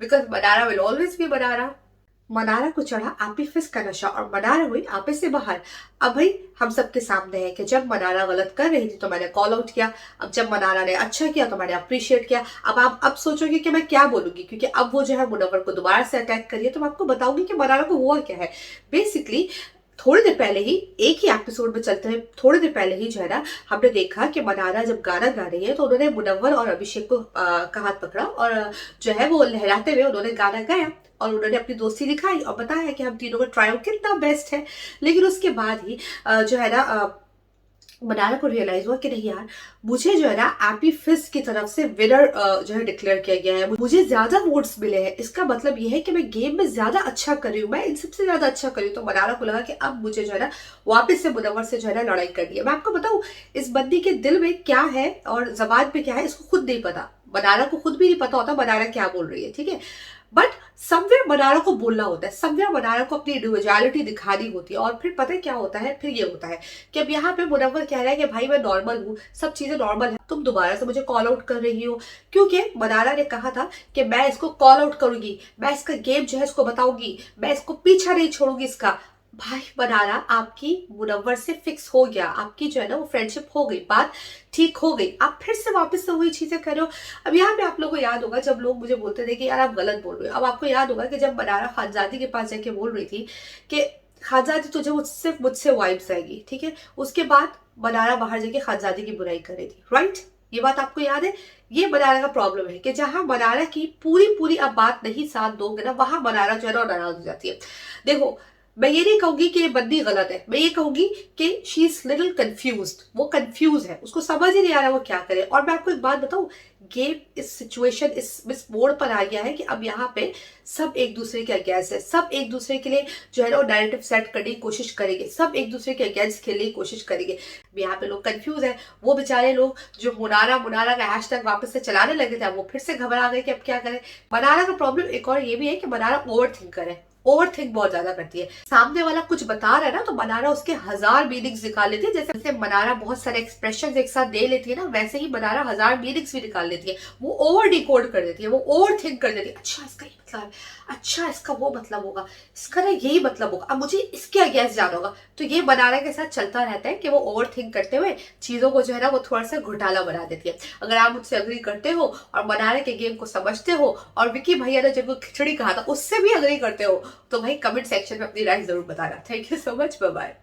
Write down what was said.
Because Mannara will always be Mannara. Mannara को चढ़ा आपी फिस का नशा और मनारा हुई आपे से बाहर। अब भाई हम सबके सामने है कि जब मनारा गलत कर रही थी तो मैंने कॉल आउट किया, अब जब मनारा ने अच्छा किया तो मैंने अप्रिशिएट किया। अब आप अब सोचोगे कि मैं क्या बोलूंगी, क्योंकि अब वो जो है मुनव्वर को दोबारा से अटैक करिए, तो मैं आपको बताऊंगी कि मनारा को हुआ क्या है। बेसिकली थोड़ी देर पहले ही, एक ही एपिसोड में चलते हुए थोड़ी देर पहले ही जो है ना, हमने देखा कि मनारा जब गाना गा रही है तो उन्होंने मुनव्वर और अभिषेक को का हाथ पकड़ा और जो है वो लहराते हुए उन्होंने गाना गाया और उन्होंने अपनी दोस्ती दिखाई और बताया कि हम तीनों का ट्रायल कितना बेस्ट है। लेकिन उसके बाद ही जो है ना मनारा को रियलाइज हुआ कि नहीं यार, मुझे जो है ना एपी फिस की तरफ से विनर जो है डिक्लेयर किया गया है, मुझे ज्यादा वोट्स मिले हैं, इसका मतलब ये है कि मैं गेम में ज्यादा अच्छा कर रही हूँ, मैं इन सबसे ज्यादा अच्छा कर रही हूँ। तो मनारा को लगा कि अब मुझे जो है ना वापस से मुनव्वर से जो है ना लड़ाई करनी है। मैं आपको बताऊं इस बंदी के दिल में क्या है और जबान पे क्या है इसको खुद नहीं पता, मनारा को खुद भी नहीं पता होता मनारा क्या बोल रही है, ठीक है। बट समवेयर मनारा को बोलना होता है, समवेयर मनारा को अपनी इंडिविजुअलिटी दिखानी होती है। और फिर पता है क्या होता है, फिर ये होता है कि अब यहाँ पे मुनव्वर कह रहा है कि भाई मैं नॉर्मल हूँ, सब चीजें नॉर्मल है, तुम दोबारा से मुझे कॉल आउट कर रही हो, क्योंकि मनारा ने कहा था कि मैं इसको कॉल आउट करूंगी, मैं इसका गेम जो है इसको बताऊंगी, मैं इसको पीछा नहीं छोड़ूंगी इसका। भाई मनारा आपकी मुनव्वर से फिक्स हो गया, आपकी जो है ना वो फ्रेंडशिप हो गई, बात ठीक हो गई, आप फिर से वापस से वही चीजें कर रहे हो। अब यहाँ पे आप लोगों को याद होगा जब लोग मुझे बोलते थे कि यार आप गलत बोल रहे हो, अब आपको याद होगा कि जब मनारा खानजादी के पास जाके बोल रही थी कि खानजादी तुझे सिर्फ मुझसे वाइब्स आएगी, ठीक है, उसके बाद मनारा बाहर जाके खानजादी की बुराई कर रही थी, राइट। ये बात आपको याद है। ये मनारा का प्रॉब्लम है कि जहां मनारा की पूरी पूरी आप बात नहीं साथ दोगे ना, वहां मनारा जो है ना नाराज हो जाती है। देखो मैं ये नहीं कहूंगी कि ये बंदी गलत है, मैं ये कहूंगी कि शी इज लिटिल कंफ्यूज्ड, वो कंफ्यूज है, उसको समझ ही नहीं आ रहा वो क्या करे। और मैं आपको एक बात बताऊं, गेम इस सिचुएशन इस मोड़ पर आ गया है कि अब यहाँ पे सब एक दूसरे के अगेंस्ट है, सब एक दूसरे के लिए जो है ना नैरेटिव सेट करने की कोशिश करेंगे, सब एक दूसरे के अगेंस्ट खेलने की कोशिश करेंगे। यहाँ पे लोग कंफ्यूज है, वो बेचारे लोग जो मुनारा मुनारा का हैशटैग वापस से चलाने लगे थे वो फिर से घबरा गए कि अब क्या करें। मनारा का प्रॉब्लम एक और ये भी है कि मनारा ओवर थिंकर है, ओवर थिंक बहुत ज्यादा करती है। सामने वाला कुछ बता रहा है ना तो मनारा उसके 1000 मीनिंग्स निकाल लेती है, जैसे मनारा बहुत सारे एक्सप्रेशन एक साथ दे लेती है ना, वैसे ही मनारा 1000 मीनिंग्स भी निकाल लेती है। वो ओवर डिकोड कर देती है, वो ओवर थिंक कर देती है, अच्छा इसका ये मतलब है, अच्छा इसका वो मतलब होगा, इसका ना यही मतलब होगा, अब मुझे इसके अगेंस्ट जाना होगा। तो ये मनारा के साथ चलता रहता है कि वो ओवर थिंक करते हुए चीजों को जो है ना वो थोड़ा सा घोटाला बना देती है। अगर आप मुझसे अग्री करते हो और मनारा के गेम को समझते हो और विकी भैया ने जिनको खिचड़ी कहा था उससे भी अग्री करते हो तो भाई कमेंट सेक्शन में अपनी राय जरूर बताना। Thank you so much, bye bye.